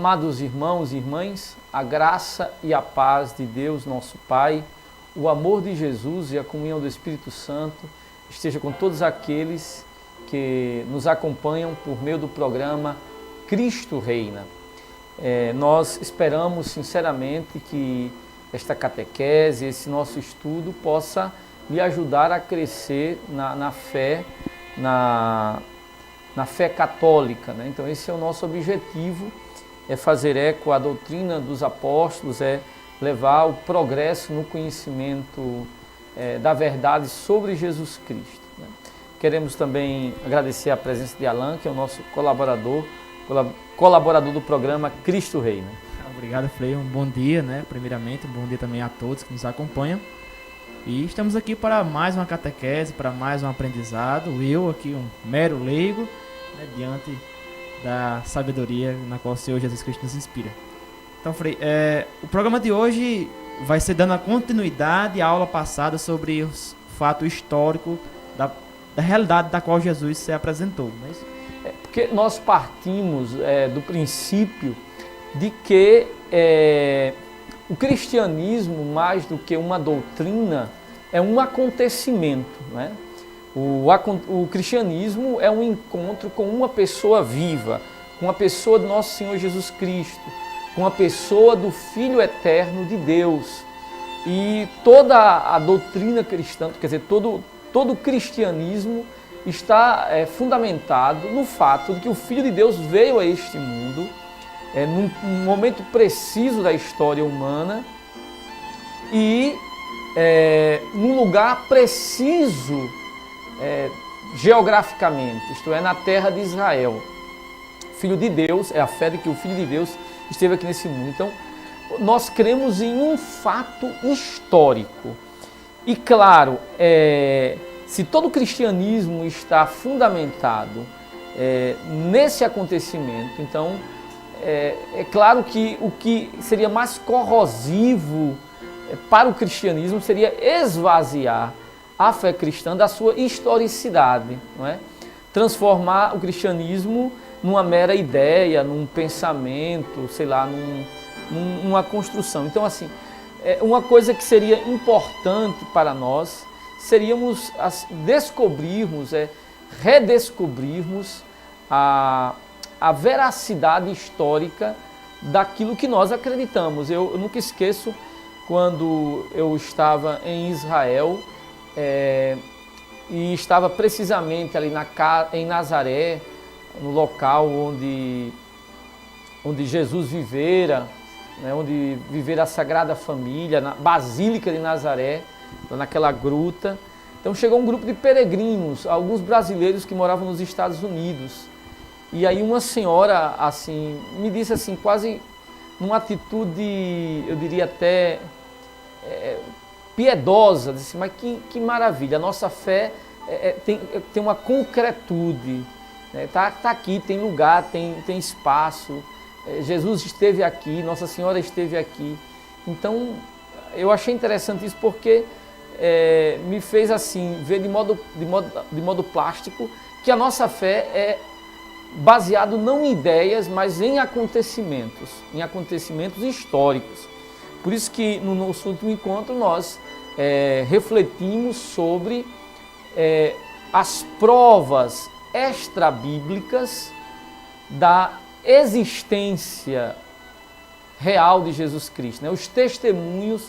Amados irmãos e irmãs, a graça e a paz de Deus, nosso Pai, o amor de Jesus e a comunhão do Espírito Santo esteja com todos aqueles que nos acompanham por meio do programa Cristo Reina. Nós esperamos sinceramente que esta catequese, esse nosso estudo possa lhe ajudar a crescer na fé, na fé católica, né? Então esse é o nosso objetivo, é fazer eco à doutrina dos apóstolos, é levar o progresso no conhecimento da verdade sobre Jesus Cristo, né? Queremos também agradecer a presença de Alan, que é o nosso colaborador do programa Cristo Reina. Obrigado, Frei. Um bom dia, né? Primeiramente, um bom dia também a todos que nos acompanham. E estamos aqui para mais uma catequese, para mais um aprendizado. Eu aqui, um mero leigo, né, diante da sabedoria na qual o Senhor Jesus Cristo nos inspira. Então, Frei, o programa de hoje vai ser dando a continuidade à aula passada sobre o fato histórico da realidade da qual Jesus se apresentou, não é isso? Porque nós partimos do princípio de que o cristianismo, mais do que uma doutrina, é um acontecimento, né? O cristianismo é um encontro com uma pessoa viva, com a pessoa do nosso Senhor Jesus Cristo, com a pessoa do Filho Eterno de Deus. E toda a doutrina cristã, quer dizer, todo o cristianismo está fundamentado no fato de que o Filho de Deus veio a este mundo num momento preciso da história humana e num lugar preciso geograficamente, isto é, na terra de Israel. Filho de Deus, é a fé de que o Filho de Deus esteve aqui nesse mundo. Então, nós cremos em um fato histórico. E claro, se todo o cristianismo está fundamentado nesse acontecimento, então é claro que o que seria mais corrosivo para o cristianismo seria esvaziar a fé cristã da sua historicidade, não é? Transformar o cristianismo numa mera ideia, num pensamento, sei lá, numa construção. Então, assim, uma coisa que seria importante para nós seríamos redescobrirmos a veracidade histórica daquilo que nós acreditamos. Eu nunca esqueço quando eu estava em Israel e estava precisamente ali em Nazaré, no local onde Jesus vivera, né, onde vivera a Sagrada Família, na Basílica de Nazaré, naquela gruta. Então chegou um grupo de peregrinos, alguns brasileiros que moravam nos Estados Unidos. E aí uma senhora assim me disse assim, quase numa atitude, eu diria até piedosa, disse, mas que maravilha, a nossa fé tem uma concretude, né? Tá aqui, tem lugar, tem espaço, Jesus esteve aqui, Nossa Senhora esteve aqui. Então eu achei interessante isso porque me fez assim ver de modo plástico que a nossa fé é baseado não em ideias, mas em acontecimentos históricos. Por isso que no nosso último encontro nós refletimos sobre as provas extrabíblicas da existência real de Jesus Cristo, né? Os testemunhos,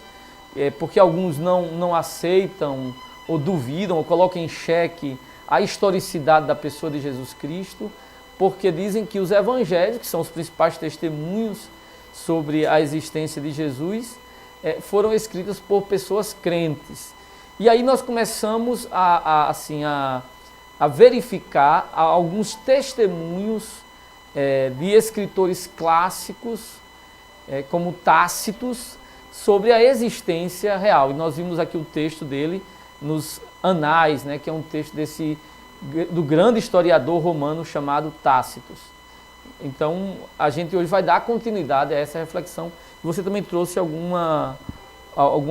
porque alguns não aceitam ou duvidam ou colocam em xeque a historicidade da pessoa de Jesus Cristo, porque dizem que os evangelhos, que são os principais testemunhos sobre a existência de Jesus, foram escritos por pessoas crentes. E aí nós começamos a verificar alguns testemunhos de escritores clássicos, como Tácitos, sobre a existência real. E nós vimos aqui o texto dele nos Anais, né, que é um texto do grande historiador romano chamado Tácitos. Então, a gente hoje vai dar continuidade a essa reflexão. Você também trouxe alguma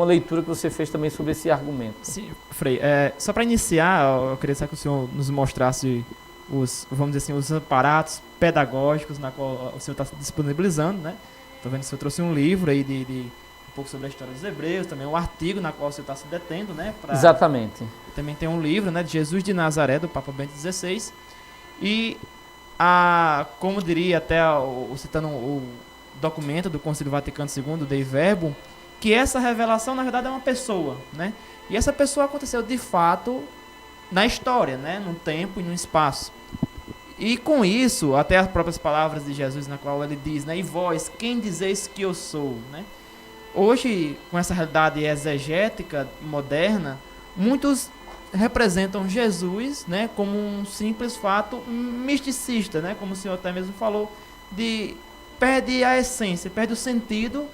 leitura que você fez também sobre esse argumento. Sim, Frei. Só para iniciar, eu queria que o senhor nos mostrasse vamos dizer assim, os aparatos pedagógicos na qual o senhor está disponibilizando, né? Estou vendo que o senhor trouxe um livro aí de um pouco sobre a história dos hebreus, também um artigo na qual o senhor está se detendo, né? Exatamente. Também tem um livro, né, de Jesus de Nazaré, do Papa Bento XVI. E, como diria até, citando o documento do Concílio Vaticano II, Dei Verbum, que essa revelação, na verdade, é uma pessoa, né? E essa pessoa aconteceu, de fato, na história, né? Num tempo e num espaço. E com isso, até as próprias palavras de Jesus, na qual ele diz, né? E vós, quem dizeis que eu sou, né? Hoje, com essa realidade exegética moderna, muitos representam Jesus, né, como um simples fato misticista, né, como o senhor até mesmo falou, perde a essência, perde o sentido,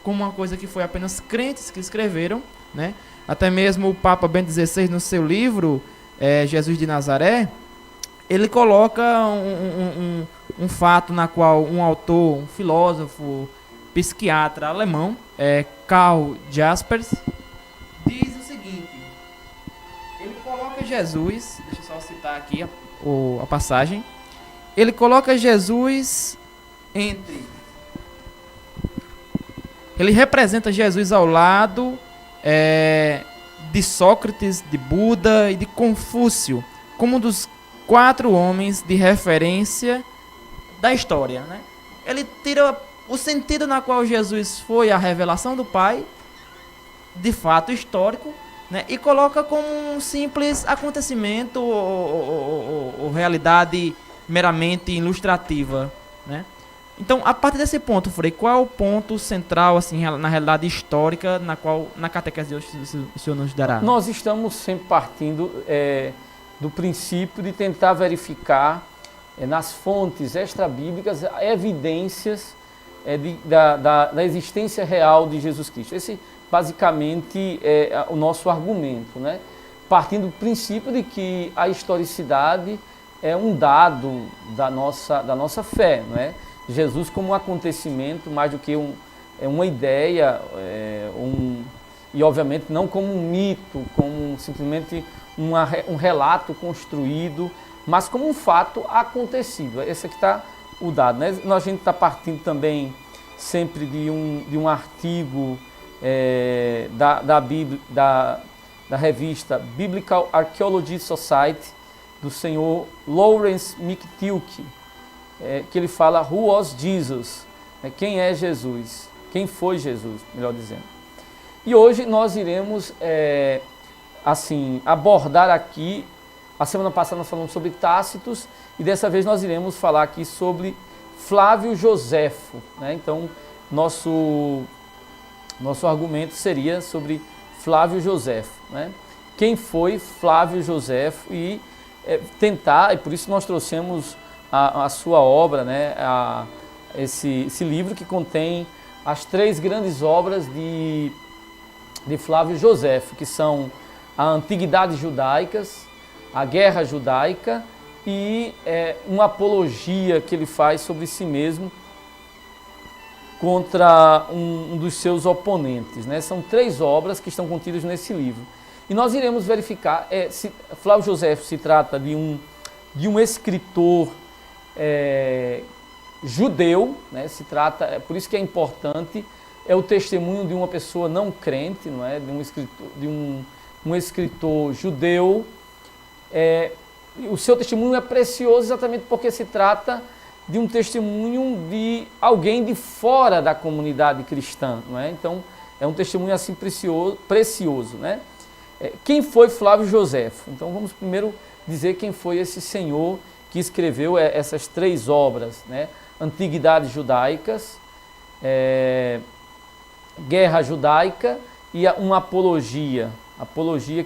como uma coisa que foi apenas crentes que escreveram, né? Até mesmo o Papa Bento XVI, no seu livro Jesus de Nazaré, ele coloca um fato na qual um autor, um filósofo, psiquiatra alemão, Karl Jaspers, diz o seguinte: ele coloca Jesus, deixa eu só citar aqui a passagem, ele coloca Jesus ele representa Jesus ao lado de Sócrates, de Buda e de Confúcio, como um dos 4 homens de referência da história, né? Ele tira o sentido na qual Jesus foi a revelação do Pai, de fato histórico, né, e coloca como um simples acontecimento ou realidade meramente ilustrativa, né? Então, a partir desse ponto, Frei, qual é o ponto central, assim, na realidade histórica, na catequese de hoje o senhor nos dará? Nós estamos sempre partindo do princípio de tentar verificar nas fontes extrabíblicas evidências da existência real de Jesus Cristo. Esse, basicamente, é o nosso argumento, né? Partindo do princípio de que a historicidade é um dado da nossa fé, não é? Jesus como um acontecimento, mais do que uma ideia, e obviamente não como um mito, como simplesmente um relato construído, mas como um fato acontecido. Esse aqui está o dado, né? A gente está partindo também sempre de um artigo da revista Biblical Archaeology Society, do senhor Lawrence McTilke, que ele fala Who was Jesus? Quem é Jesus? Quem foi Jesus, melhor dizendo. E hoje nós iremos abordar aqui. A semana passada nós falamos sobre Tácitos e dessa vez nós iremos falar aqui sobre Flávio Joséfo, né? Então, nosso argumento seria sobre Flávio Joséfo, né? Quem foi Flávio Joséfo e tentar, e por isso nós trouxemos a sua obra, né? Esse livro que contém as 3 grandes obras de Flávio Joséfo, que são a Antiguidades Judaicas, a Guerra Judaica e uma apologia que ele faz sobre si mesmo contra um dos seus oponentes, né? São 3 obras que estão contidas nesse livro. E nós iremos verificar se Flávio Joséfo se trata de um escritor judeu, né? Se trata, por isso que é importante, é o testemunho de uma pessoa não crente, não é? De um escritor judeu. O seu testemunho é precioso exatamente porque se trata de um testemunho de alguém de fora da comunidade cristã, não é? Então, é um testemunho assim precioso, né? Quem foi Flávio Joséfo? Então, vamos primeiro dizer quem foi esse senhor que escreveu essas 3 obras, né? Antiguidades Judaicas, Guerra Judaica e uma apologia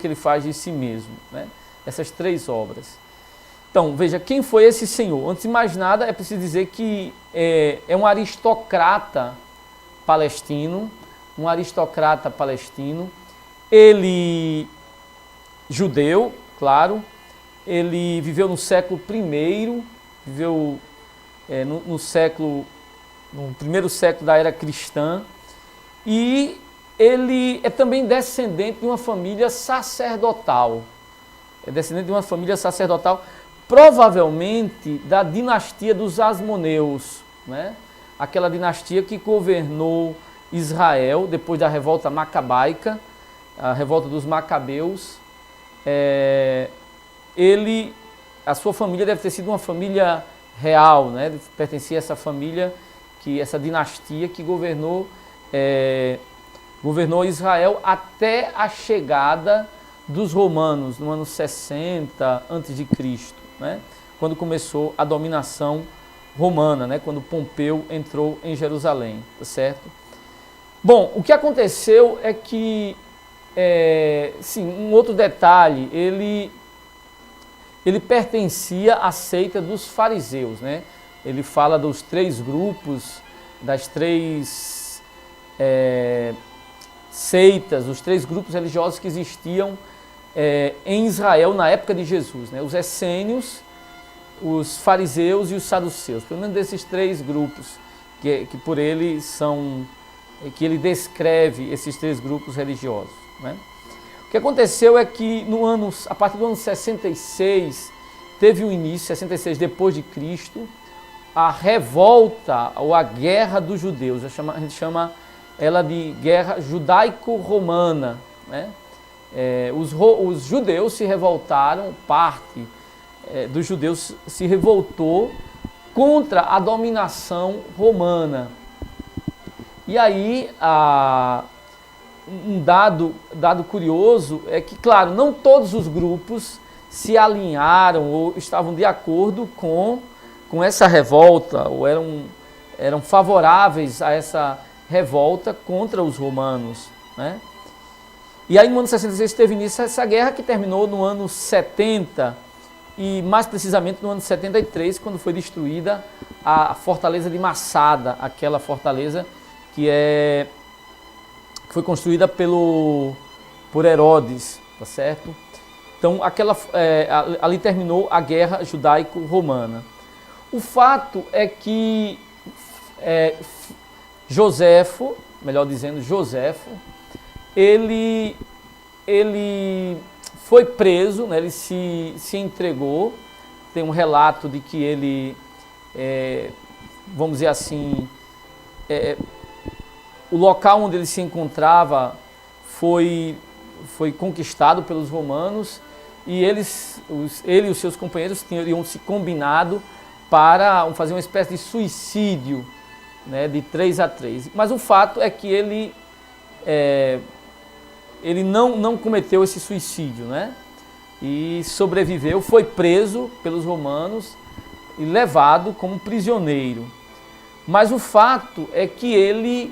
que ele faz de si mesmo, né? Essas 3 obras. Então, veja, quem foi esse senhor? Antes de mais nada, é preciso dizer que é um aristocrata palestino, ele, judeu, claro, ele viveu no século I, viveu no primeiro século da era cristã, e ele é também descendente de uma família sacerdotal. provavelmente da dinastia dos Asmoneus, né? Aquela dinastia que governou Israel depois da revolta macabaica, a revolta dos Macabeus. A sua família deve ter sido uma família real, né? Pertencia a essa família, essa dinastia que governou Israel até a chegada dos romanos, no ano 60 a.C., né? Quando começou a dominação romana, né? Quando Pompeu entrou em Jerusalém, tá certo? Bom, o que aconteceu é que, sim, um outro detalhe, ele pertencia à seita dos fariseus, né? Ele fala dos 3 grupos, das 3 seitas, os 3 grupos religiosos que existiam em Israel na época de Jesus, né? Os essênios, os fariseus e os saduceus, pelo menos desses 3 grupos que por ele são, que ele descreve esses 3 grupos religiosos, né? O que aconteceu é que a partir do ano 66, teve o início, 66 depois de Cristo, a revolta ou a guerra dos judeus, a gente chama ela de guerra judaico-romana, né? Os judeus se revoltaram, parte dos judeus se revoltou contra a dominação romana. E aí, um dado curioso é que, claro, não todos os grupos se alinharam ou estavam de acordo com essa revolta, ou eram favoráveis a essa revolta contra os romanos, né? E aí no ano 66 teve início essa guerra que terminou no ano 70 e mais precisamente no ano 73, quando foi destruída a fortaleza de Massada, aquela fortaleza que foi construída por Herodes, tá certo? Então ali terminou a guerra judaico-romana. O fato é que Joséfo, ele foi preso, né? Ele se entregou. Tem um relato de que ele, vamos dizer assim, o local onde ele se encontrava foi conquistado pelos romanos e ele e os seus companheiros teriam se combinado para fazer uma espécie de suicídio, né, de 3 a 3. Mas o fato é que ele não cometeu esse suicídio, né? E sobreviveu, foi preso pelos romanos e levado como prisioneiro. Mas o fato é que ele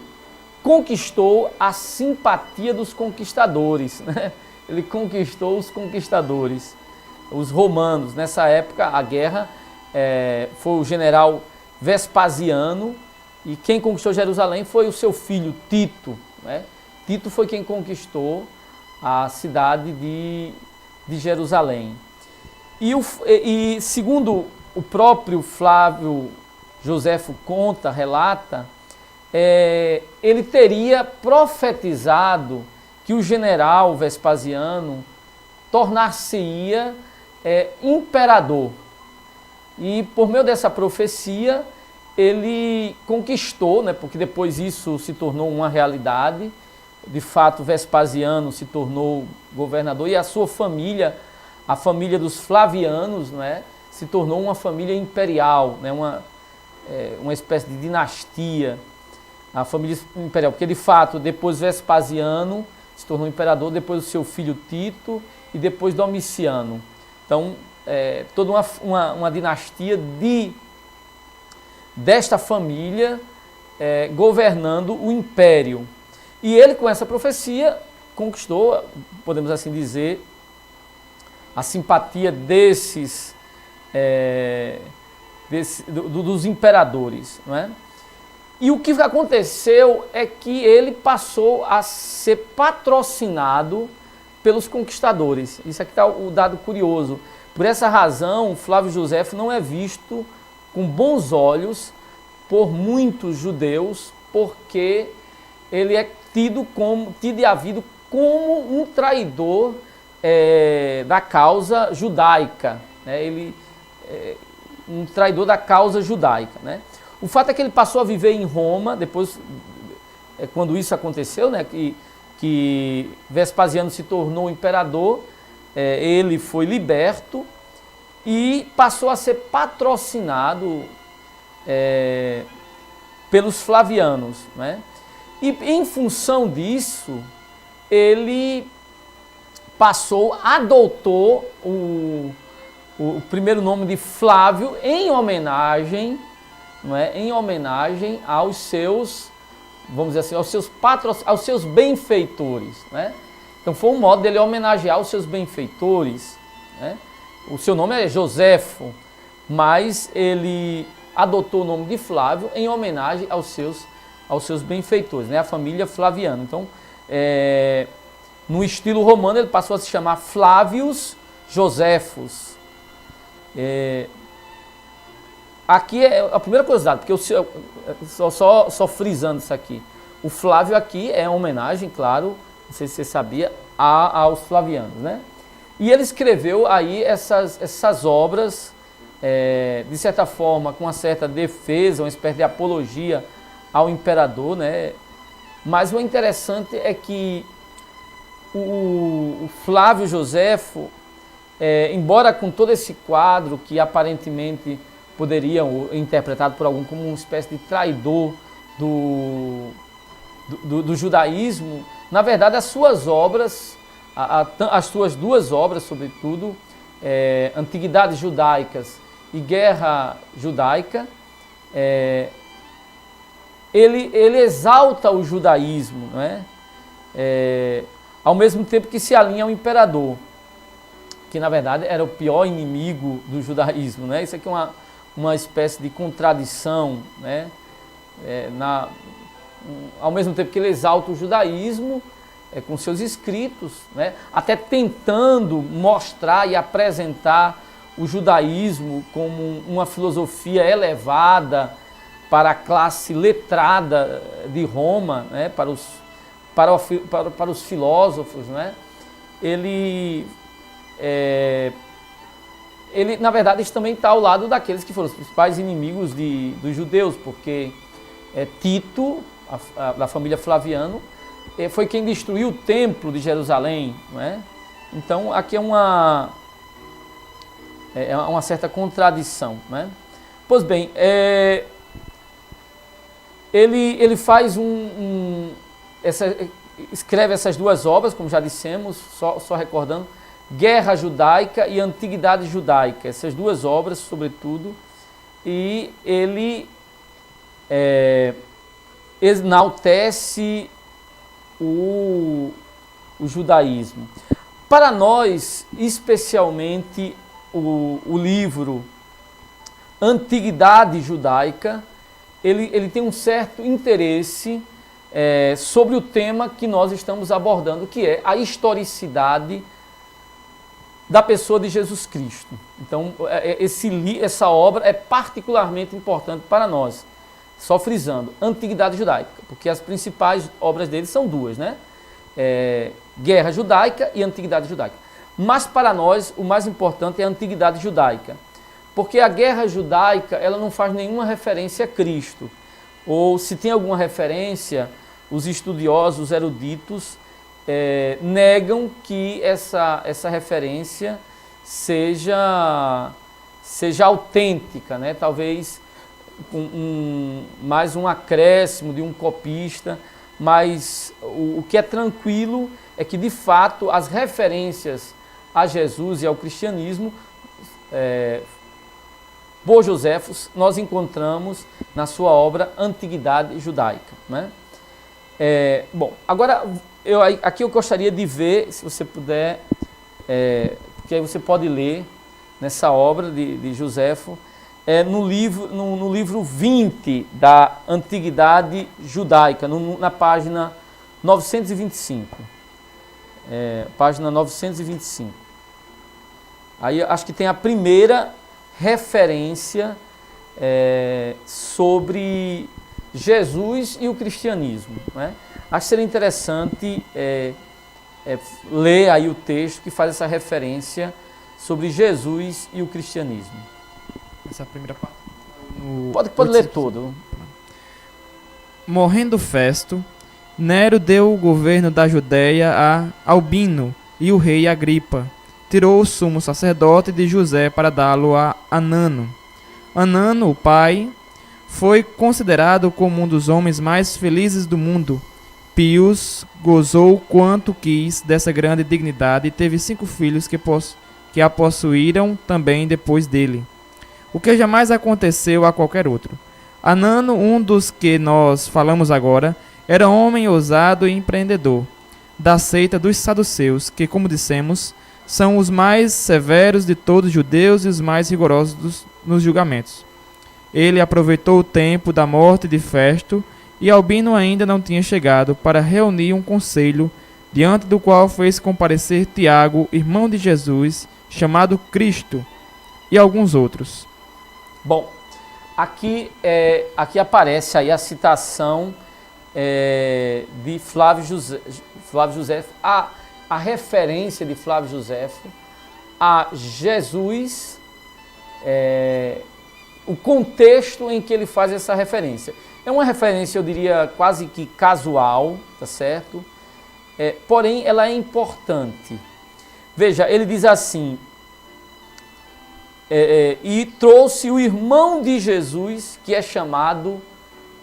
conquistou a simpatia dos conquistadores, né? Ele conquistou os conquistadores, os romanos. Nessa época, a guerra foi o general Vespasiano, e quem conquistou Jerusalém foi o seu filho Tito, né? Tito foi quem conquistou a cidade de Jerusalém. E segundo o próprio Flávio Joséfo relata, ele teria profetizado que o general Vespasiano tornar-se-ia imperador. E por meio dessa profecia, ele conquistou, né, porque depois isso se tornou uma realidade. De fato, Vespasiano se tornou governador e a sua família, a família dos Flavianos, né, se tornou uma família imperial, né, uma espécie de dinastia, a família imperial. Porque, de fato, depois Vespasiano se tornou imperador, depois o seu filho Tito e depois Domiciano. Então, toda uma dinastia desta família governando o império. E ele, com essa profecia, conquistou, podemos assim dizer, a simpatia dos imperadores, não é? E o que aconteceu é que ele passou a ser patrocinado pelos conquistadores. Isso aqui está o dado curioso. Por essa razão, Flávio Joséfo não é visto com bons olhos por muitos judeus, porque ele é tido e havido como um traidor da causa judaica, né? Ele um traidor da causa judaica, né? O fato é que ele passou a viver em Roma, depois, quando isso aconteceu, né, que Vespasiano se tornou imperador, ele foi liberto e passou a ser patrocinado pelos flavianos, né? E em função disso, ele adotou o primeiro nome de Flávio em homenagem, não é? Em homenagem aos seus, vamos dizer assim, aos seus benfeitores, né? Então foi um modo dele homenagear os seus benfeitores, né? O seu nome é Joséfo, mas ele adotou o nome de Flávio em homenagem aos seus benfeitores, né? A família Flaviana. Então, no estilo romano, ele passou a se chamar Flávios Joséfos. Aqui é a primeira curiosidade, porque só frisando isso aqui. O Flávio aqui é uma homenagem, claro, não sei se você sabia, aos flavianos, né? E ele escreveu aí essas obras, de certa forma, com uma certa defesa, uma espécie de apologia ao imperador, né? Mas o interessante é que o Flávio Joséfo, embora com todo esse quadro que aparentemente poderia interpretado por algum como uma espécie de traidor do judaísmo, na verdade as suas obras, as suas duas obras, sobretudo, Antiguidades Judaicas e Guerra Judaica, ele exalta o judaísmo, não é? Ao mesmo tempo que se alinha ao imperador, que na verdade era o pior inimigo do judaísmo, né? Isso aqui é uma espécie de contradição, né? Ao mesmo tempo que ele exalta o judaísmo, com seus escritos, né? Até tentando mostrar e apresentar o judaísmo como uma filosofia elevada para a classe letrada de Roma, né? para os filósofos, né? Ele, na verdade, isso também está ao lado daqueles que foram os principais inimigos dos judeus, porque Tito, da família Flaviano, foi quem destruiu o templo de Jerusalém, não é? Então, aqui é uma certa contradição, né? Pois bem, ele faz escreve essas duas obras, como já dissemos, só recordando, Guerra Judaica e Antiguidade Judaica, essas duas obras, sobretudo, e ele enaltece o judaísmo. Para nós, especialmente, o livro Antiguidade Judaica, ele tem um certo interesse sobre o tema que nós estamos abordando, que é a historicidade da pessoa de Jesus Cristo. Então, essa obra é particularmente importante para nós. Só frisando, Antiguidade Judaica, porque as principais obras dele são duas, né? Guerra Judaica e Antiguidade Judaica. Mas para nós, o mais importante é a Antiguidade Judaica, porque a Guerra Judaica, ela não faz nenhuma referência a Cristo, ou se tem alguma referência, os estudiosos, os eruditos, negam que essa referência seja autêntica, né? Talvez mais um acréscimo de um copista, mas o que é tranquilo é que, de fato, as referências a Jesus e ao cristianismo, por Joséfo, nós encontramos na sua obra Antiguidade Judaica, né? Bom, agora, aqui eu gostaria de ver, se você puder, porque aí você pode ler nessa obra de Joséfo, no livro 20 da Antiguidade Judaica, na página 925. Página 925. Aí acho que tem a primeira referência sobre Jesus e o cristianismo, né? Acho que seria interessante ler aí o texto que faz essa referência sobre Jesus e o cristianismo. essa primeira parte. Pode ler tudo. Morrendo Festo, Nero deu o governo da Judéia a Albino e o rei Agripa tirou o sumo sacerdote de José para dá-lo a Anano. Anano, o pai, foi considerado como um dos homens mais felizes do mundo. Pius gozou quanto quis dessa grande dignidade e teve 5 filhos que a possuíram também depois dele, o que jamais aconteceu a qualquer outro. Anano, um dos que nós falamos agora, era homem ousado e empreendedor, da seita dos saduceus, que, como dissemos, são os mais severos de todos os judeus e os mais rigorosos nos julgamentos. Ele aproveitou o tempo da morte de Festo, e Albino ainda não tinha chegado, para reunir um conselho, diante do qual fez comparecer Tiago, irmão de Jesus, chamado Cristo, e alguns outros. Bom, aqui aparece aí a citação de Flávio José, a referência de Flávio Josefo a Jesus, o contexto em que ele faz essa referência. É uma referência, eu diria, quase que casual, tá certo? Porém, ela é importante. Veja, ele diz assim, e trouxe o irmão de Jesus, que é chamado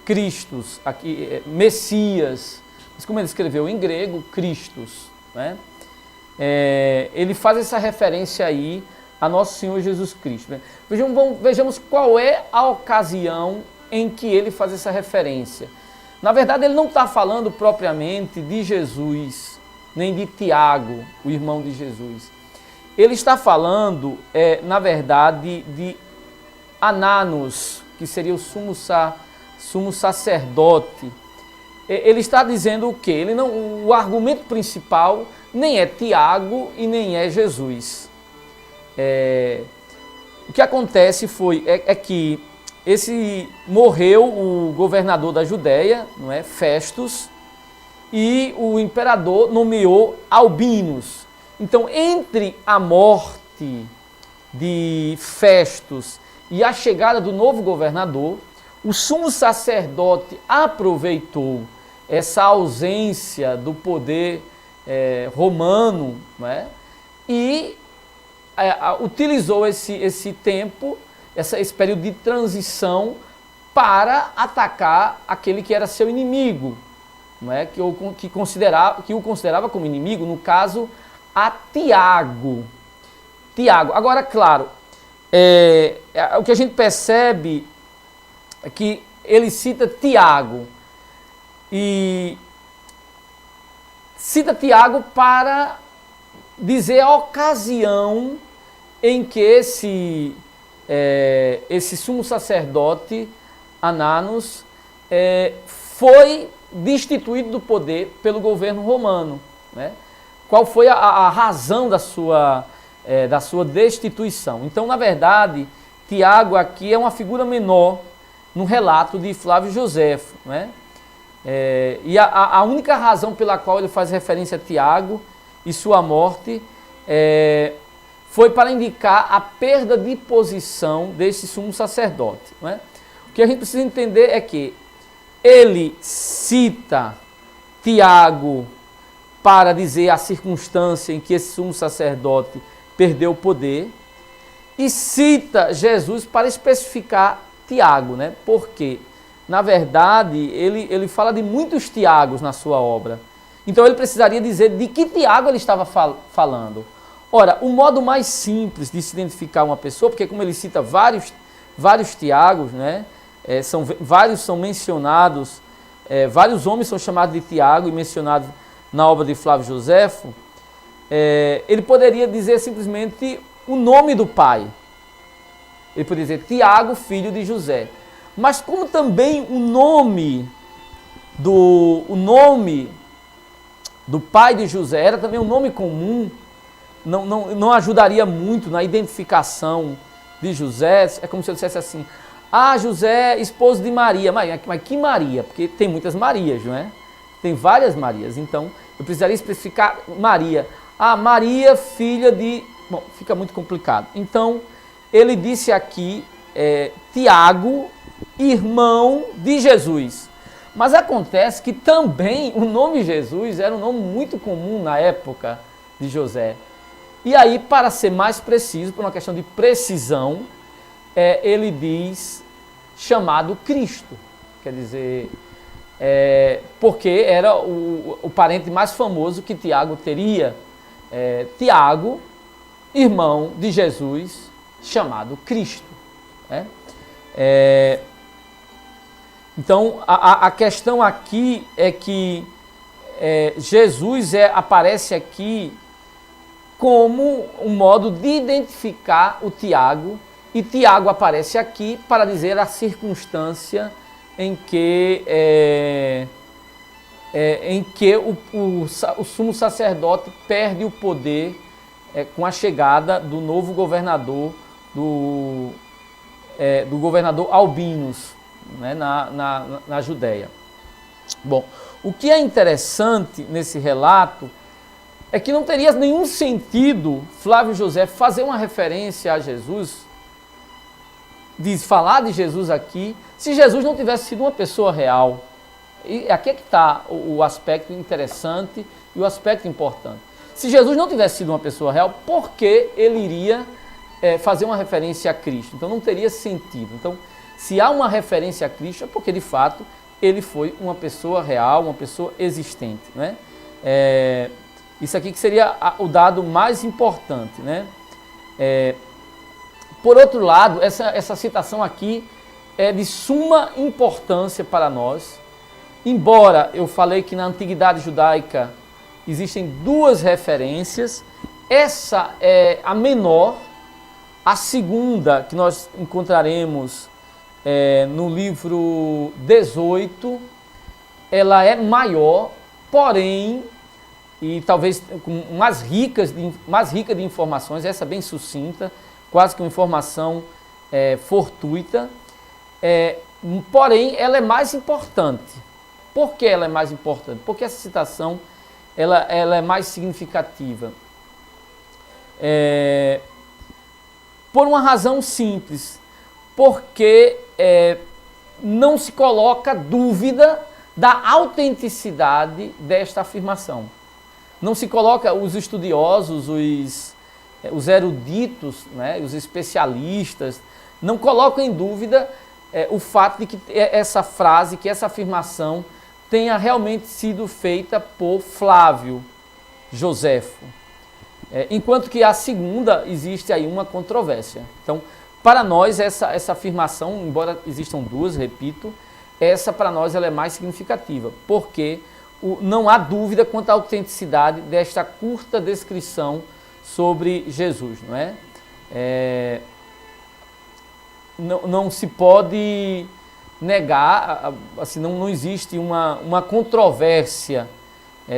Christos, aqui, Messias, mas como ele escreveu em grego, Christos, né? Ele faz essa referência aí a nosso Senhor Jesus Cristo, né? Vejamos qual é a ocasião em que ele faz essa referência. Na verdade, ele não está falando propriamente de Jesus, nem de Tiago, o irmão de Jesus. Ele está falando, na verdade, de Ananos, que seria o sumo sacerdote. Ele está dizendo o quê? O argumento principal nem é Tiago e nem é Jesus. O que acontece é que morreu o governador da Judéia, não é? Festus, e o imperador nomeou Albinus. Então, entre a morte de Festus e a chegada do novo governador, o sumo sacerdote aproveitou essa ausência do poder romano, não é? E utilizou esse tempo, esse período de transição, para atacar aquele que era seu inimigo, não é? que o considerava como inimigo, no caso, a Tiago. Agora, claro, o que a gente percebe é que ele cita Tiago, e cita Tiago para dizer a ocasião em que esse sumo sacerdote, Ananos, foi destituído do poder pelo governo romano, né? Qual foi a razão da sua destituição? Então, na verdade, Tiago aqui é uma figura menor no relato de Flávio Josefo, né? E a única razão pela qual ele faz referência a Tiago e sua morte foi para indicar a perda de posição desse sumo sacerdote, né? O que a gente precisa entender é que ele cita Tiago para dizer a circunstância em que esse sumo sacerdote perdeu o poder, e cita Jesus para especificar Tiago, né? Porque, na verdade, ele fala de muitos Tiagos na sua obra. Então ele precisaria dizer de que Tiago ele estava falando. Ora, o modo mais simples de se identificar uma pessoa, porque como ele cita vários Tiagos, né? Vários são mencionados, vários homens são chamados de Tiago e mencionados na obra de Flávio Josefo, ele poderia dizer simplesmente o nome do pai. Ele poderia dizer Tiago, filho de José. Mas como também o nome do pai de José era também um nome comum, não ajudaria muito na identificação de José. É como se eu dissesse assim, José, esposo de Maria. Mas que Maria? Porque tem muitas Marias, não é? Tem várias Marias, então eu precisaria especificar Maria. Maria, filha de... Bom, fica muito complicado. Então, ele disse aqui Tiago, irmão de Jesus. Mas acontece que também o nome Jesus era um nome muito comum na época de José. E aí, para ser mais preciso, por uma questão de precisão, ele diz chamado Cristo. Quer dizer, porque era o parente mais famoso que Tiago teria. Tiago, irmão de Jesus, chamado Cristo. Então, a questão aqui é que Jesus aparece aqui como um modo de identificar o Tiago, e Tiago aparece aqui para dizer a circunstância em que o sumo sacerdote perde o poder com a chegada do novo governador, do governador Albinus, né, na Judéia. Bom, o que é interessante nesse relato é que não teria nenhum sentido Flávio José fazer uma referência a Jesus, falar de Jesus aqui, se Jesus não tivesse sido uma pessoa real. E aqui é que está o aspecto interessante e o aspecto importante. Se Jesus não tivesse sido uma pessoa real, por que ele iria fazer uma referência a Cristo? Então não teria sentido. Então, se há uma referência a Cristo, é porque de fato ele foi uma pessoa real, uma pessoa existente, né? Isso aqui que seria o dado mais importante, né? Por outro lado, essa citação aqui é de suma importância para nós. Embora eu falei que na antiguidade judaica existem duas referências, essa é a menor, a segunda que nós encontraremos no livro 18, ela é maior, porém, e talvez mais rica de informações, essa bem sucinta, quase que uma informação fortuita, porém ela é mais importante. Por que ela é mais importante? Porque essa citação ela é mais significativa. Por uma razão simples, porque não se coloca dúvida da autenticidade desta afirmação. Não se coloca os estudiosos, os eruditos, né, os especialistas, não colocam em dúvida o fato de que essa frase, que essa afirmação tenha realmente sido feita por Flávio Joséfo. Enquanto que a segunda, existe aí uma controvérsia. Então, para nós, essa afirmação, embora existam duas, repito, essa para nós ela é mais significativa, porque não há dúvida quanto à autenticidade desta curta descrição sobre Jesus, não é? Não se pode negar, assim, não existe uma controvérsia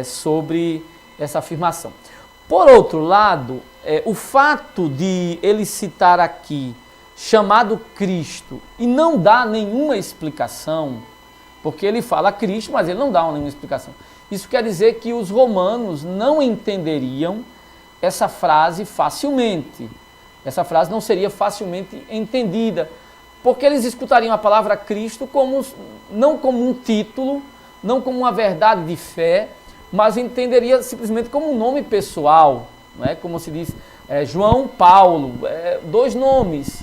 sobre essa afirmação. Por outro lado, o fato de ele citar aqui chamado Cristo e não dar nenhuma explicação, porque ele fala Cristo, mas ele não dá nenhuma explicação. Isso quer dizer que os romanos não entenderiam essa frase facilmente. Essa frase não seria facilmente entendida, porque eles escutariam a palavra Cristo não como um título, não como uma verdade de fé, mas entenderia simplesmente como um nome pessoal, não é? Como se diz João Paulo, dois nomes,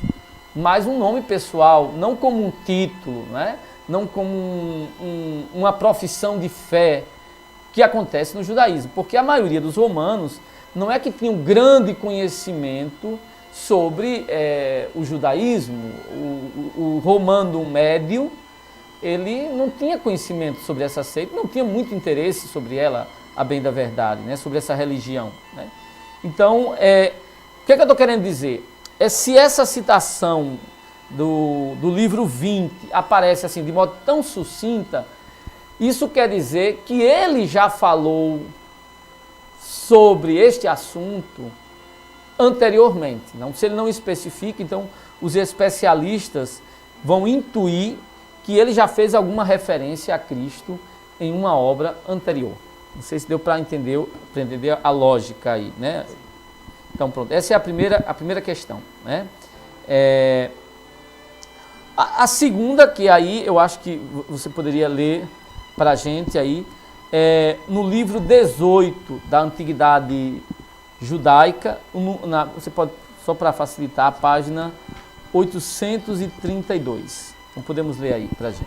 mas um nome pessoal, não como um título, não é? Não como uma profissão de fé que acontece no judaísmo, porque a maioria dos romanos não é que tinha um grande conhecimento sobre o judaísmo. O romano médio, ele não tinha conhecimento sobre essa seita, não tinha muito interesse sobre ela, a bem da verdade, né? Sobre essa religião, né? Então, o que eu estou querendo dizer? Se essa citação do livro 20 aparece assim de modo tão sucinta, isso quer dizer que ele já falou sobre este assunto anteriormente. Não, se ele não especifica, então os especialistas vão intuir que ele já fez alguma referência a Cristo em uma obra anterior. Não sei se deu para entender a lógica aí, né? Então pronto, essa é a primeira questão, né? A segunda, que aí eu acho que você poderia ler para a gente aí, é no livro 18 da Antiguidade Judaica, você pode, só para facilitar, a página 832. Então podemos ler aí para a gente.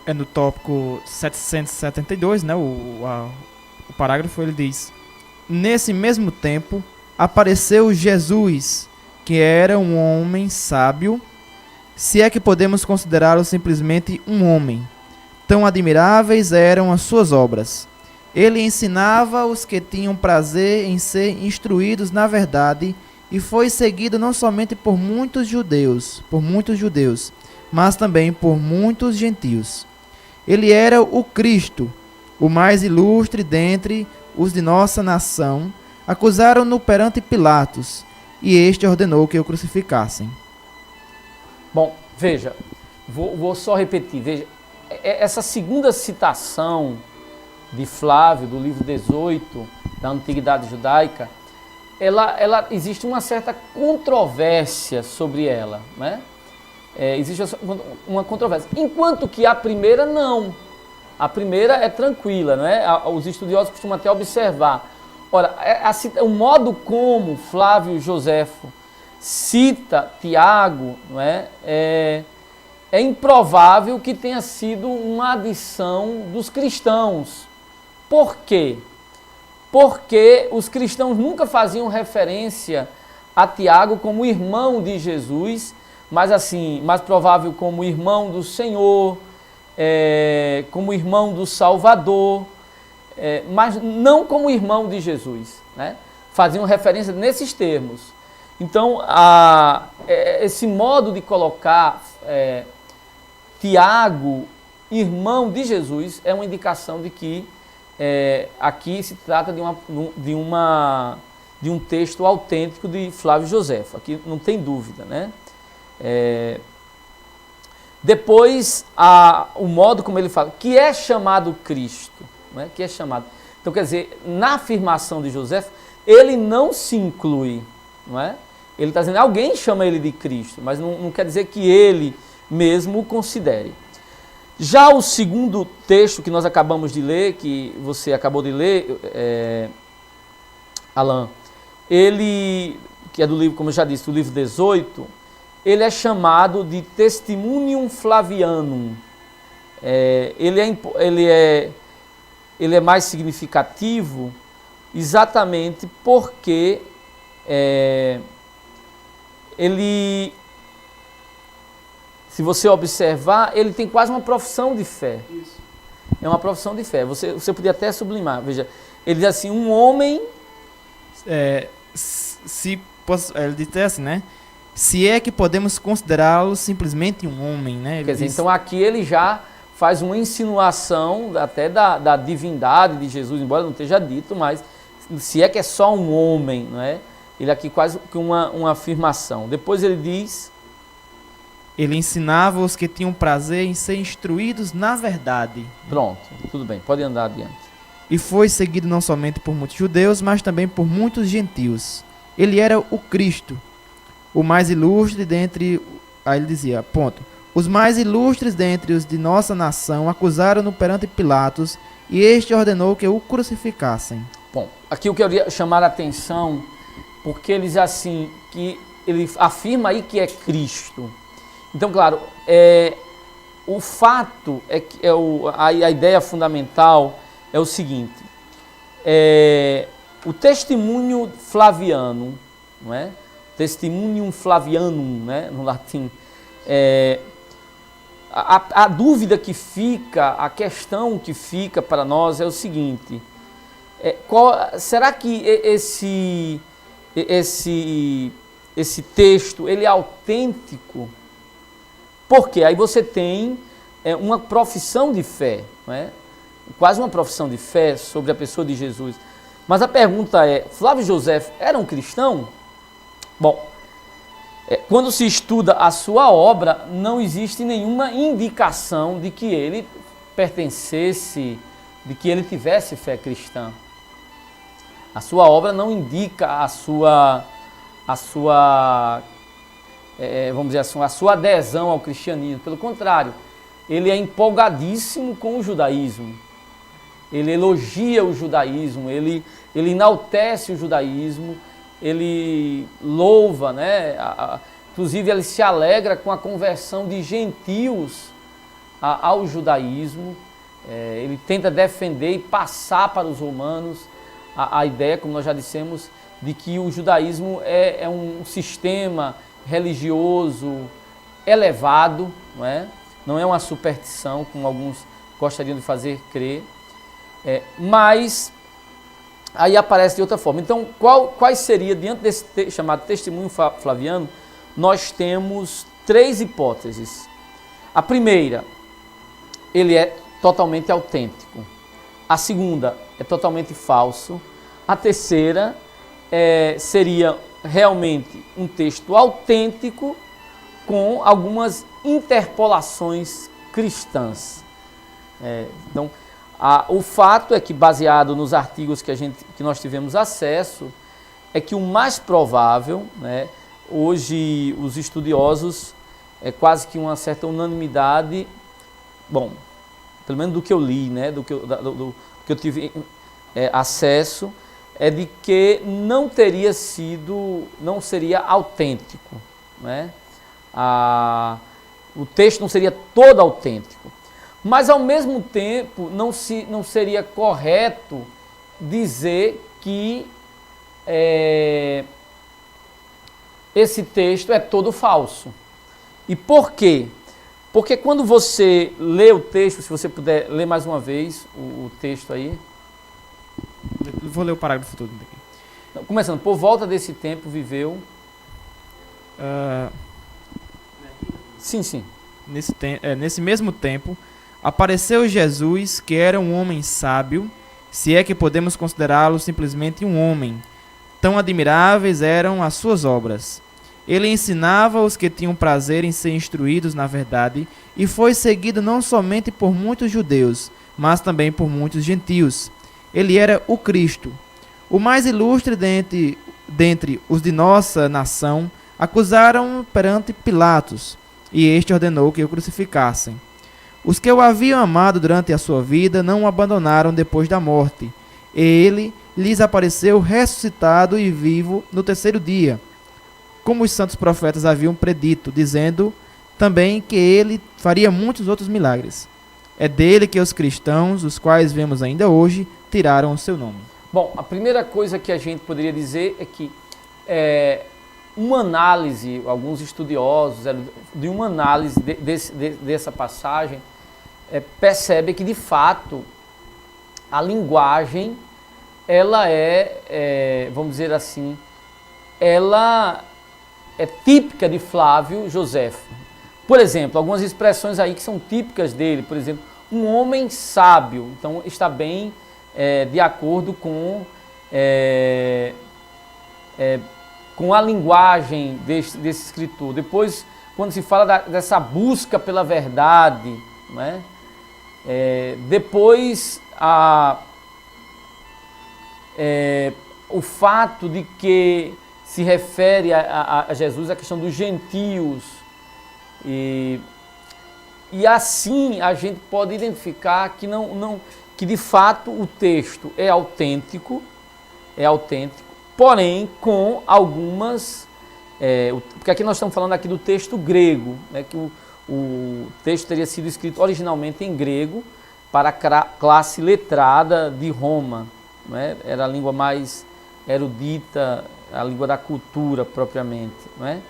É no tópico 772, né? O parágrafo, ele diz: nesse mesmo tempo apareceu Jesus, que era um homem sábio, se é que podemos considerá-lo simplesmente um homem. Tão admiráveis eram as suas obras. Ele ensinava os que tinham prazer em ser instruídos na verdade, e foi seguido não somente por muitos judeus, mas também por muitos gentios. Ele era o Cristo, o mais ilustre dentre os de nossa nação. Acusaram-no perante Pilatos, e este ordenou que o crucificassem. Bom, veja, vou só repetir, veja, essa segunda citação de Flávio, do livro 18, da Antiguidade Judaica, ela existe uma certa controvérsia sobre ela, né? Existe uma controvérsia, enquanto que a primeira não. A primeira é tranquila, não é? Os estudiosos costumam até observar. Ora, o modo como Flávio Joséfo cita Tiago, não é? É improvável que tenha sido uma adição dos cristãos. Por quê? Porque os cristãos nunca faziam referência a Tiago como irmão de Jesus, mas assim, mais provável como irmão do Senhor, como irmão do Salvador, mas não como irmão de Jesus, né? Faziam referência nesses termos. Então, esse modo de colocar Tiago, irmão de Jesus, é uma indicação de que aqui se trata de um texto autêntico de Flávio Joséfo. Aqui não tem dúvida, né? Depois, o modo como ele fala, que é chamado Cristo, né? Que é chamado. Então, quer dizer, na afirmação de Joséfo, ele não se inclui, não é? Ele está dizendo, alguém chama ele de Cristo, mas não quer dizer que ele mesmo o considere. Já o segundo texto que nós acabamos de ler, que você acabou de ler, Alan, ele, que é do livro, como eu já disse, do livro 18, ele é chamado de Testimonium Flavianum. Ele é mais significativo exatamente porque ele, se você observar, ele tem quase uma profissão de fé. Isso. É uma profissão de fé. Você podia até sublimar. Veja, ele diz assim, um homem... ele diz assim, né? Se é que podemos considerá-lo simplesmente um homem, né? Quer dizer, então aqui ele já faz uma insinuação até da divindade de Jesus, embora não esteja dito, mas se é que é só um homem, não é? Ele aqui quase que uma afirmação. Depois ele diz... Ele ensinava os que tinham prazer em ser instruídos na verdade. Pronto, tudo bem, pode andar adiante. E foi seguido não somente por muitos judeus, mas também por muitos gentios. Ele era o Cristo, o mais ilustre dentre... Aí ele dizia, ponto. Os mais ilustres dentre os de nossa nação acusaram-no perante Pilatos, e este ordenou que o crucificassem. Bom, aqui eu queria chamar a atenção, porque ele diz assim, que ele afirma aí que é Cristo. Então, claro, o fato é que a ideia fundamental é o seguinte: o testemunho flaviano, não é? Testimonium Flavianum, né, no latim. A dúvida que fica, a questão que fica para nós é o seguinte: será que esse texto ele é autêntico? Porque aí você tem uma profissão de fé, não é? Quase uma profissão de fé sobre a pessoa de Jesus. Mas a pergunta é, Flávio Joséfo era um cristão? Bom, quando se estuda a sua obra, não existe nenhuma indicação de que ele pertencesse, de que ele tivesse fé cristã. A sua obra não indica a sua vamos dizer assim, a sua adesão ao cristianismo. Pelo contrário, ele é empolgadíssimo com o judaísmo. Ele elogia o judaísmo, ele enaltece o judaísmo, ele louva, né? Inclusive ele se alegra com a conversão de gentios ao judaísmo. Ele tenta defender e passar para os romanos a ideia, como nós já dissemos, de que o judaísmo é um sistema religioso elevado, não é? Não é uma superstição, como alguns gostariam de fazer crer, mas aí aparece de outra forma. Então, quais seria, diante desse chamado testemunho flaviano, nós temos 3 hipóteses. A primeira, ele é totalmente autêntico. A segunda, é totalmente falso. A terceira, seria realmente um texto autêntico com algumas interpolações cristãs. Então, o fato é que, baseado nos artigos que nós tivemos acesso, é que o mais provável, né, hoje os estudiosos, quase que uma certa unanimidade, bom, pelo menos do que eu li, né, do que eu tive acesso, é de que não seria autêntico, né? O texto não seria todo autêntico. Mas, ao mesmo tempo, não seria correto dizer que esse texto é todo falso. E por quê? Porque quando você lê o texto, se você puder ler mais uma vez o texto aí. Eu vou ler o parágrafo todo aqui. Começando, por volta desse tempo viveu... Sim. Nesse mesmo tempo, apareceu Jesus, que era um homem sábio, se é que podemos considerá-lo simplesmente um homem. Tão admiráveis eram as suas obras. Ele ensinava os que tinham prazer em ser instruídos na verdade, e foi seguido não somente por muitos judeus, mas também por muitos gentios. Ele era o Cristo. O mais ilustre dentre os de nossa nação acusaram perante Pilatos, e este ordenou que o crucificassem. Os que o haviam amado durante a sua vida não o abandonaram depois da morte. E ele lhes apareceu ressuscitado e vivo no 3º dia, como os santos profetas haviam predito, dizendo também que ele faria muitos outros milagres. É dele que os cristãos, os quais vemos ainda hoje, tiraram o seu nome. Bom, a primeira coisa que a gente poderia dizer é que uma análise, alguns estudiosos, de uma análise dessa passagem, percebe que, de fato, a linguagem, ela vamos dizer assim, ela é típica de Flávio Joséfo. Por exemplo, algumas expressões aí que são típicas dele, por exemplo, um homem sábio, então está bem de acordo com a linguagem desse escritor. Depois, quando se fala dessa busca pela verdade, né? Depois o fato de que se refere a Jesus, a questão dos gentios, e assim a gente pode identificar que de fato o texto é autêntico, porém com algumas, porque aqui nós estamos falando aqui do texto grego, né, que o texto teria sido escrito originalmente em grego para a classe letrada de Roma, né? Era a língua mais erudita, a língua da cultura propriamente, não é?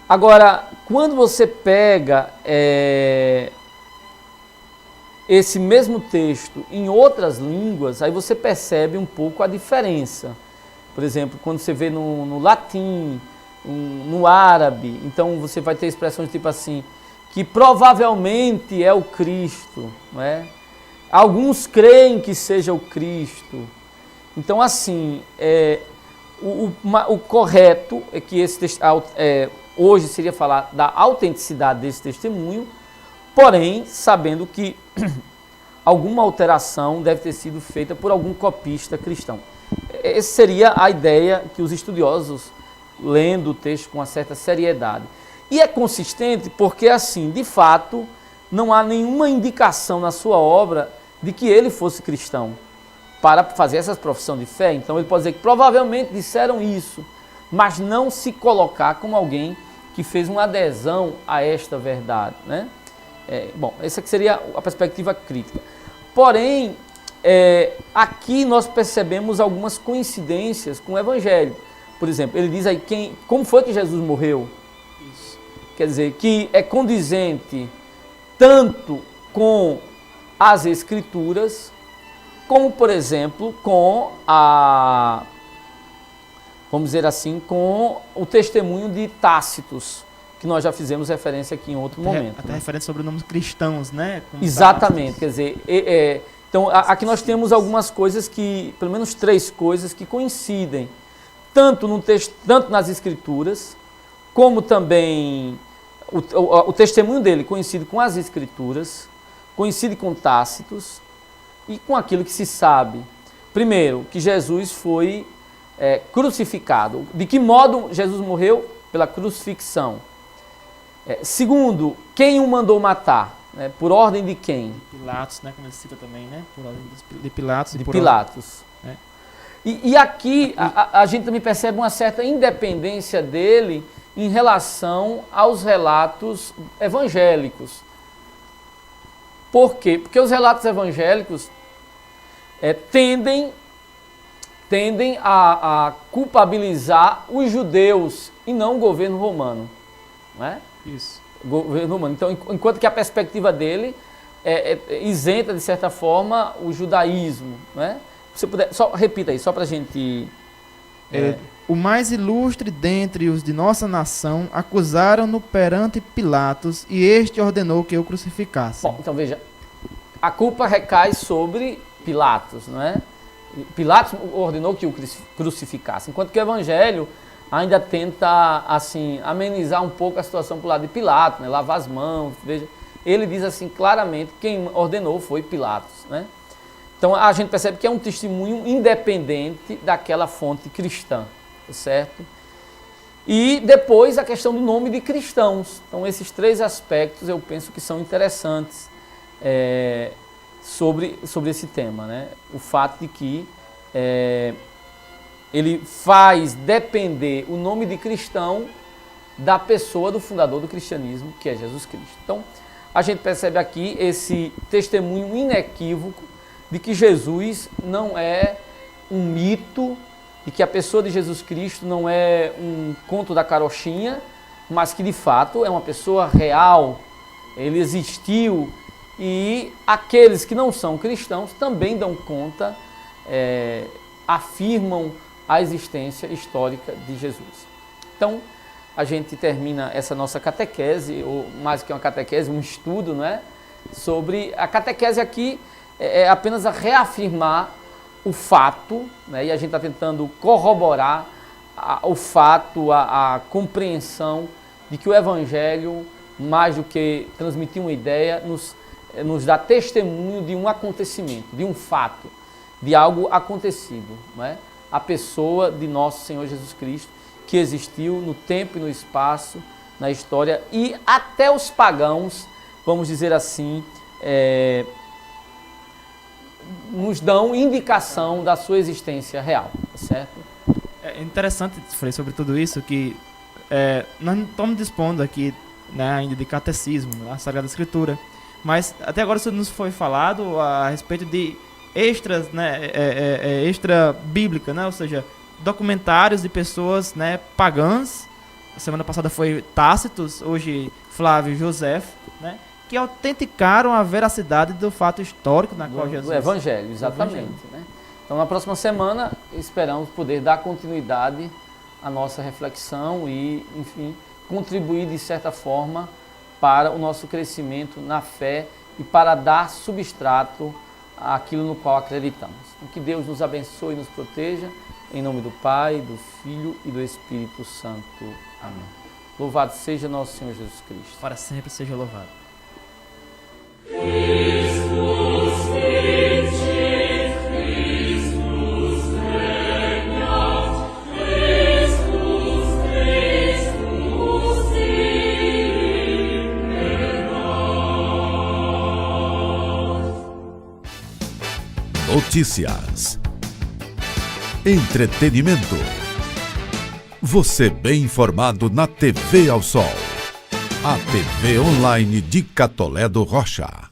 Agora, quando você pega esse mesmo texto em outras línguas, aí você percebe um pouco a diferença. Por exemplo, quando você vê no latim, no árabe, então você vai ter expressões tipo assim, que provavelmente é o Cristo, não é? Alguns creem que seja o Cristo. Então, assim, o correto é que esse texto, hoje seria falar da autenticidade desse testemunho, porém, sabendo que alguma alteração deve ter sido feita por algum copista cristão. Essa seria a ideia que os estudiosos lendo o texto com uma certa seriedade. E é consistente porque, assim, de fato, não há nenhuma indicação na sua obra de que ele fosse cristão para fazer essa profissão de fé. Então ele pode dizer que provavelmente disseram isso, mas não se colocar como alguém que fez uma adesão a esta verdade, né? Bom, essa que seria a perspectiva crítica. Porém, aqui nós percebemos algumas coincidências com o Evangelho. Por exemplo, ele diz aí como foi que Jesus morreu. Isso. Quer dizer, que é condizente tanto com as Escrituras, como, por exemplo, com vamos dizer assim, com o testemunho de Tácitos, que nós já fizemos referência aqui em outro momento. Até referência sobre nomes cristãos, né? Como exatamente, Tácitos. Quer dizer, então aqui nós temos algumas coisas pelo menos 3 coisas que coincidem, tanto nas Escrituras, como também o testemunho dele coincide com as Escrituras, coincide com Tácitos e com aquilo que se sabe. Primeiro, que Jesus foi crucificado. De que modo Jesus morreu? Pela crucifixão. Segundo, quem o mandou matar? Por ordem de quem? Pilatos, né? Como ele cita também, né? Por ordem de Pilatos. De Pilatos. E aqui a gente também percebe uma certa independência dele em relação aos relatos evangélicos. Por quê? Porque os relatos evangélicos tendem a culpabilizar os judeus e não o governo romano. Não é? Isso. Governo romano. Então, enquanto que a perspectiva dele isenta, de certa forma, o judaísmo. Não é? Se você puder, só repita aí, só para a gente... O mais ilustre dentre os de nossa nação acusaram-no perante Pilatos e este ordenou que eu crucificasse. Bom, então veja, a culpa recai sobre Pilatos, não é? Pilatos ordenou que o crucificasse, enquanto que o Evangelho ainda tenta, assim, amenizar um pouco a situação para o lado de Pilatos, né? Lavar as mãos, veja. Ele diz assim claramente, quem ordenou foi Pilatos, né? Então a gente percebe que é um testemunho independente daquela fonte cristã, certo? E depois a questão do nome de cristãos. Então esses 3 aspectos eu penso que são interessantes sobre esse tema, né? O fato de que ele faz depender o nome de cristão da pessoa do fundador do cristianismo, que é Jesus Cristo. Então a gente percebe aqui esse testemunho inequívoco de que Jesus não é um mito, de que a pessoa de Jesus Cristo não é um conto da carochinha, mas que de fato é uma pessoa real, ele existiu, e aqueles que não são cristãos também dão conta, afirmam a existência histórica de Jesus. Então, a gente termina essa nossa catequese, ou mais que uma catequese, um estudo, não é? Sobre a catequese aqui, é apenas a reafirmar o fato, né? E a gente está tentando corroborar o fato, a compreensão de que o Evangelho, mais do que transmitir uma ideia, nos dá testemunho de um acontecimento, de um fato, de algo acontecido, não é? A pessoa de nosso Senhor Jesus Cristo, que existiu no tempo e no espaço, na história, e até os pagãos, vamos dizer assim, nos dão indicação da sua existência real, certo? É interessante, Frei, sobre tudo isso, que nós não estamos dispondo aqui, né, ainda de catecismo, da Sagrada Escritura, mas até agora isso nos foi falado a respeito de extras, né, extra bíblica, né, ou seja, documentários de pessoas, né, pagãs. A semana passada foi Tácitos, hoje Flávio José, né, que autenticaram a veracidade do fato histórico na qual Jesus... Do Evangelho, exatamente. Né? Então, na próxima semana, esperamos poder dar continuidade à nossa reflexão e, enfim, contribuir, de certa forma, para o nosso crescimento na fé e para dar substrato àquilo no qual acreditamos. Que Deus nos abençoe e nos proteja, em nome do Pai, do Filho e do Espírito Santo. Amém. Louvado seja nosso Senhor Jesus Cristo. Para sempre seja louvado. Notícias. Entretenimento. Você bem informado na TV ao Sol. A TV online de Catolé do Rocha.